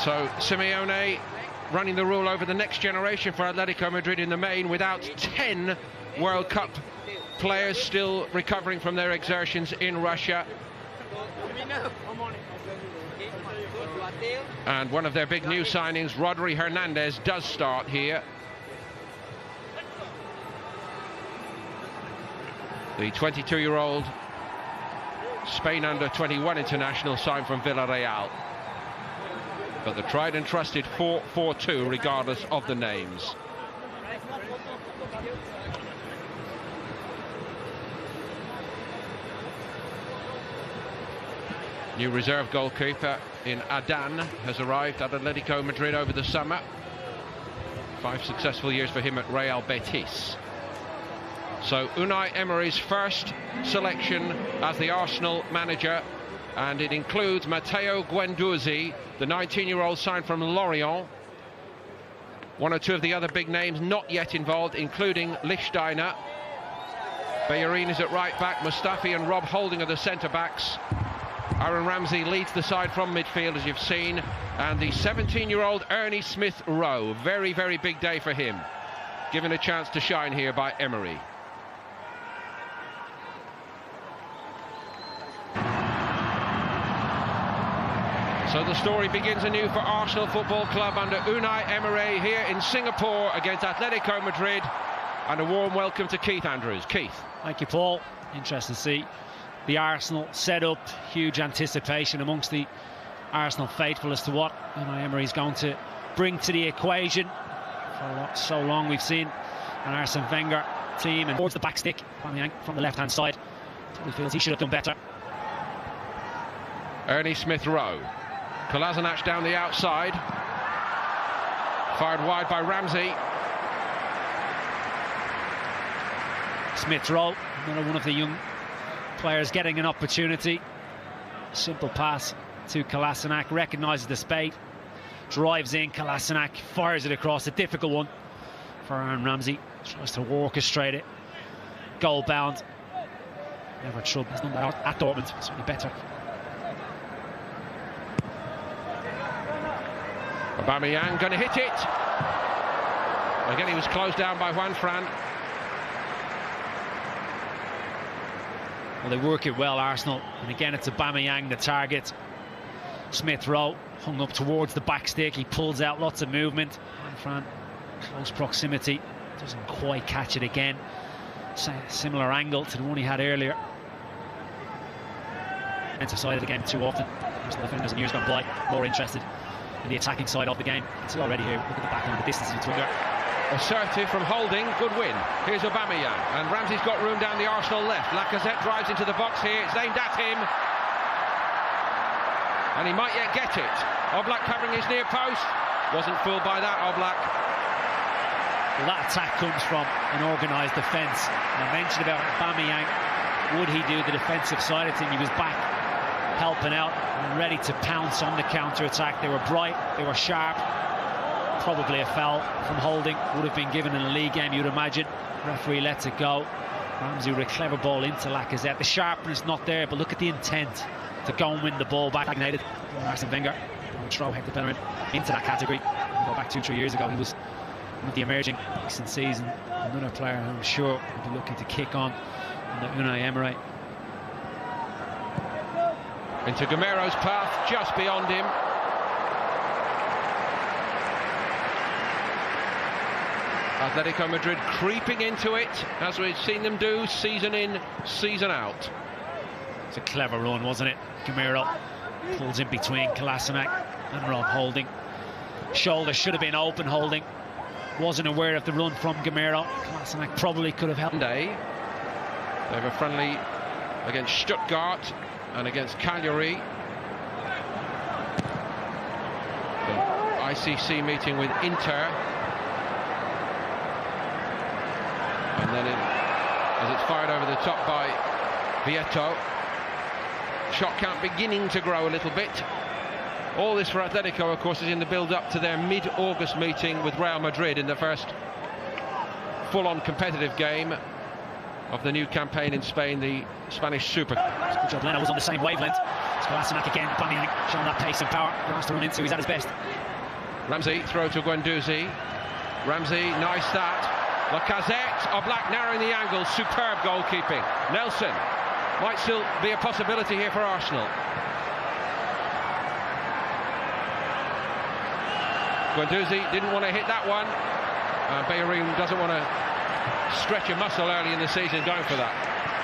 So Simeone running the rule over the next generation for Atletico Madrid in the main, without 10 World Cup players still recovering from their exertions in Russia. And one of their big new signings, Rodri Hernandez, does start here. The 22-year-old Spain under-21 international signed from Villarreal. But the tried and trusted 4-4-2 regardless of the names. New reserve goalkeeper in Adan has arrived at Atletico Madrid over the summer. 5 successful years for him at Real Betis. So Unai Emery's first selection as the Arsenal manager, and it includes Matteo Guendouzi, the 19-year-old signed from Lorient. One or two of the other big names not yet involved, including Lichtsteiner. Bellerin is at right back, Mustafi and Rob Holding are the centre-backs. Aaron Ramsey leads the side from midfield, as you've seen, and the 17-year-old Ernie Smith-Rowe, very, very big day for him, given a chance to shine here by Emery. So the story begins anew for Arsenal Football Club under Unai Emery here in Singapore against Atletico Madrid, and a warm welcome to Keith Andrews. Keith. Thank you, Paul. Interesting to see the Arsenal set up, huge anticipation amongst the Arsenal faithful as to what Unai Emery is going to bring to the equation. For so long we've seen an Arsene Wenger team, and towards the back stick from the left-hand side. He feels he should have done better. Ernie Smith-Rowe. Kolasinac down the outside. Fired wide by Ramsey. Smith-Rowe, another one of the young players getting an opportunity. Simple pass to Kolasinac, recognises the space, drives in. Kolasinac fires it across, a difficult one for Aaron Ramsey. Tries to orchestrate it. Goal bound. Never trouble. He's done that at Dortmund. Certainly better. Aubameyang going to hit it. Again, he was closed down by Juan Fran. Well, they work it well, Arsenal, and again it's Aubameyang the target. Smith-Rowe hung up towards the back stick, he pulls out, lots of movement. Juan Fran, close proximity, doesn't quite catch it again. Similar angle to the one he had earlier. Defensive side of the game too often. The defenders in years gone by more interested in the attacking side of the game. It's already here, look at the back line, the distance between them. Assertive from Holding, good win. Here's Aubameyang, and Ramsey's got room down the Arsenal left. Lacazette drives into the box here, it's aimed at him. And he might yet get it. Oblak covering his near post. Wasn't fooled by that, Oblak. Well, that attack comes from an organised defence. I mentioned about Aubameyang. Would he do the defensive side of things? He was back, helping out, and ready to pounce on the counter-attack. They were bright, they were sharp. Probably a foul from Holding would have been given in a league game, you'd imagine. Referee lets it go. Ramsey with a clever ball into Lacazette. The sharpness not there, but look at the intent to go and win the ball back. Arsene Wenger will throw Hector Bellerin into that category. Go back 2-3 years ago, he was one of the emerging decent season. Another player who I'm sure will be looking to kick on under Unai Emery. Into Gamero's path, just beyond him. Atletico Madrid creeping into it, as we've seen them do season in, season out. It's a clever run, wasn't it? Gamero pulls in between Kolasinac and Rob Holding. Shoulder should have been open. Holding wasn't aware of the run from Gamero. Kolasinac probably could have helped. They have a friendly against Stuttgart and against Cagliari. The ICC meeting with Inter. And then as it's fired over the top by Vieto, shot count beginning to grow a little bit. All this for Atletico, of course, is in the build-up to their mid-August meeting with Real Madrid in the first full-on competitive game of the new campaign in Spain, the Spanish Super. Good job, Leno was on the same wavelength. Kolasinac again, Bamiyang showing that pace and power. He wants to run into, he's at his best. Ramsey, throw to Guendouzi. Ramsey, nice start. Lacazette, Oblak narrowing the angle, superb goalkeeping. Nelson, might still be a possibility here for Arsenal. Guendouzi didn't want to hit that one. Bellerin doesn't want to stretch a muscle early in the season going for that.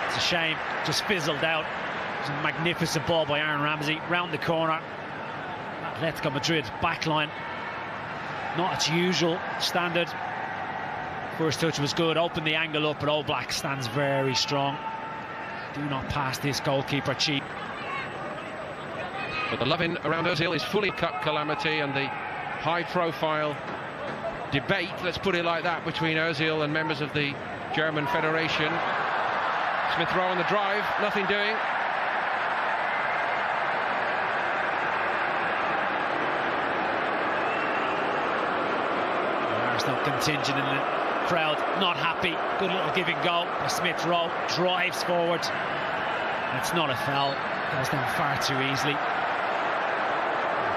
It's a shame, just fizzled out. It was a magnificent ball by Aaron Ramsey, round the corner. Atletico Madrid backline, not its usual standard. First touch was good, opened the angle up, but Oblak stands very strong. Do not pass this goalkeeper cheap. But the loving around Ozil is fully cut calamity, and the high-profile debate, let's put it like that, between Ozil and members of the German Federation. Smith Rowe on the drive, nothing doing. Arsenal contingent in the crowd, not happy. Good little giving goal by Smith Rowe, drives forward. It's not a foul, goes down far too easily.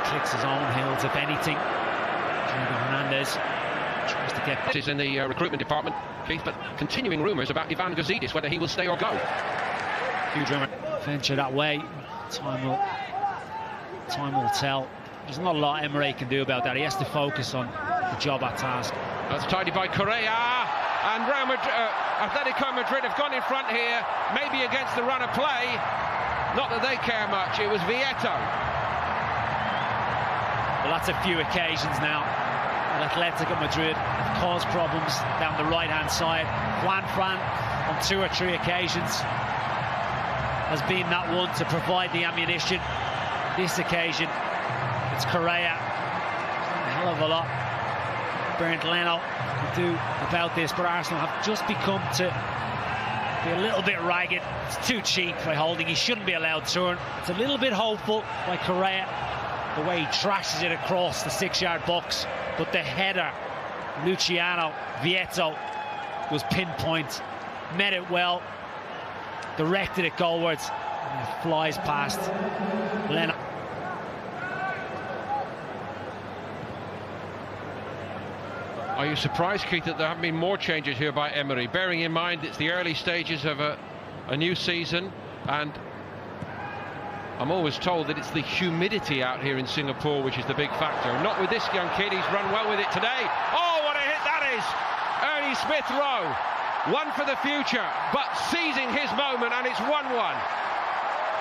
Clicks his own heels, if anything. Diego Hernandez tries to get... This is in the recruitment department, Keith, but continuing rumours about Ivan Gazidis, whether he will stay or go. Huge rumour. Venture that way. Time will tell. There's not a lot Emery can do about that. He has to focus on the job at task. That's tidy by Correa, and Real Madrid, Atletico Madrid have gone in front here, maybe against the run of play. Not that they care much. It was Vieto. Well, that's a few occasions now. And Atletico Madrid have caused problems down the right-hand side. Juan Fran, on 2 or 3 occasions, has been that one to provide the ammunition. This occasion, it's Correa. A hell of a lot Bernd Leno can do about this, but Arsenal have just become to be a little bit ragged. It's too cheap by Holding. He shouldn't be allowed to turn. It's a little bit hopeful by Correa, the way he trashes it across the 6-yard box, but the header, Luciano Vieto, was pinpoint, met it well, directed it goalwards, and it flies past Leno. Are you surprised, Keith, that there haven't been more changes here by Emery, bearing in mind it's the early stages of a new season, and I'm always told that it's the humidity out here in Singapore which is the big factor. Not with this young kid, he's run well with it today. Oh, what a hit that is! Ernie Smith Rowe, one for the future, but seizing his moment, and it's 1-1.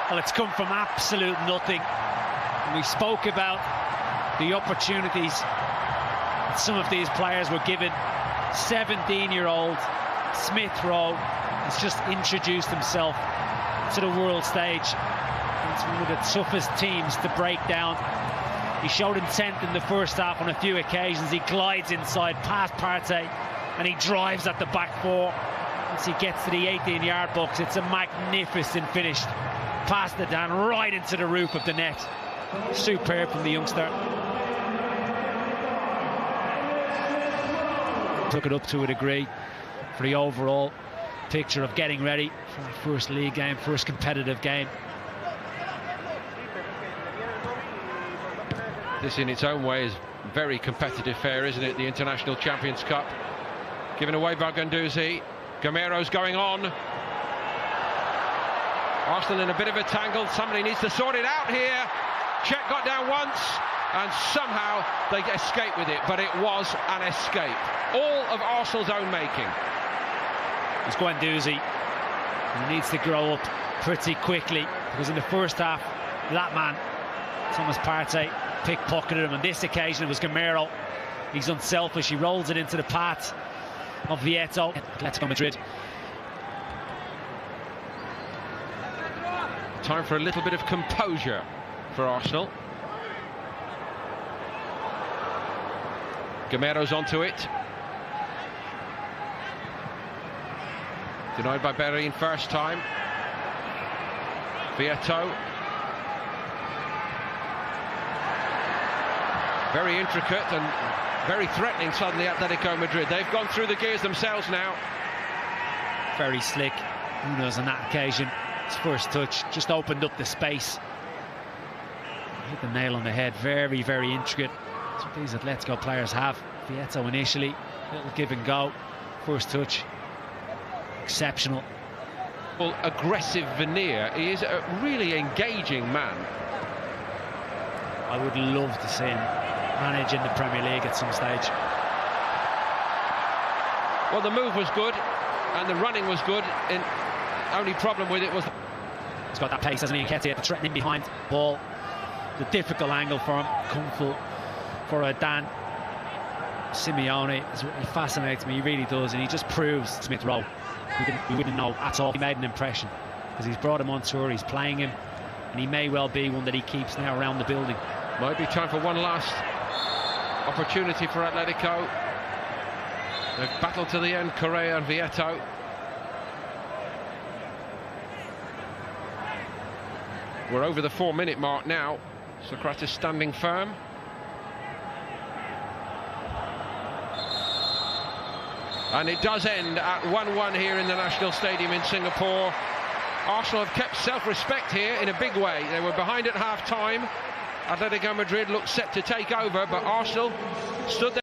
Well, it's come from absolute nothing. And we spoke about the opportunities that some of these players were given. 17-year-old Smith Rowe has just introduced himself to the world stage. It's one of the toughest teams to break down. He showed intent in the first half on a few occasions. He glides inside past Partey and he drives at the back 4. Once he gets to the 18-yard box, it's a magnificent finish. Past it down, right into the roof of the net. Superb from the youngster. Took it up to a degree for the overall picture of getting ready for the first league game, first competitive game. This in its own way is very competitive fare, isn't it? The International Champions Cup. Given away by Guendouzi. Gamero's going on. Arsenal in a bit of a tangle. Somebody needs to sort it out here. Czech got down once and somehow they escape with it, but it was an escape. All of Arsenal's own making. It's Guendouzi. He needs to grow up pretty quickly, because in the first half, that man, Thomas Partey, pickpocketed him. On this occasion, it was Gamero. He's unselfish. He rolls it into the path of Vieto. Atletico Madrid. Time for a little bit of composure for Arsenal. Gamero's onto it. Denied by Bellerin first time. Vieto. Very intricate and very threatening suddenly Atletico Madrid. They've gone through the gears themselves now. Very slick. Who knows on that occasion? His first touch just opened up the space hit the nail on the head. Very, very intricate. That's what these Atletico players have. Vieto initially, little give and go. First touch, exceptional. Well, aggressive veneer. He is a really engaging man. I would love to see him manage in the Premier League at some stage. Well, the move was good and the running was good. Only problem with it was... He's got that pace, hasn't he? Nketiah threatening behind ball. The difficult angle for him. Comfortable for Dan. Simeone, he fascinates me, he really does, and he just proves Smith Rowe. We wouldn't know at all. He made an impression because he's brought him on tour, he's playing him, and he may well be one that he keeps now around the building. Might be time for one last opportunity for Atletico. They've battled to the end, Correa and Vieto. We're over the 4-minute mark now. Socrates standing firm. And it does end at 1-1 here in the National Stadium in Singapore. Arsenal have kept self-respect here in a big way. They were behind at half-time. Atletico Madrid looked set to take over, but Arsenal stood there.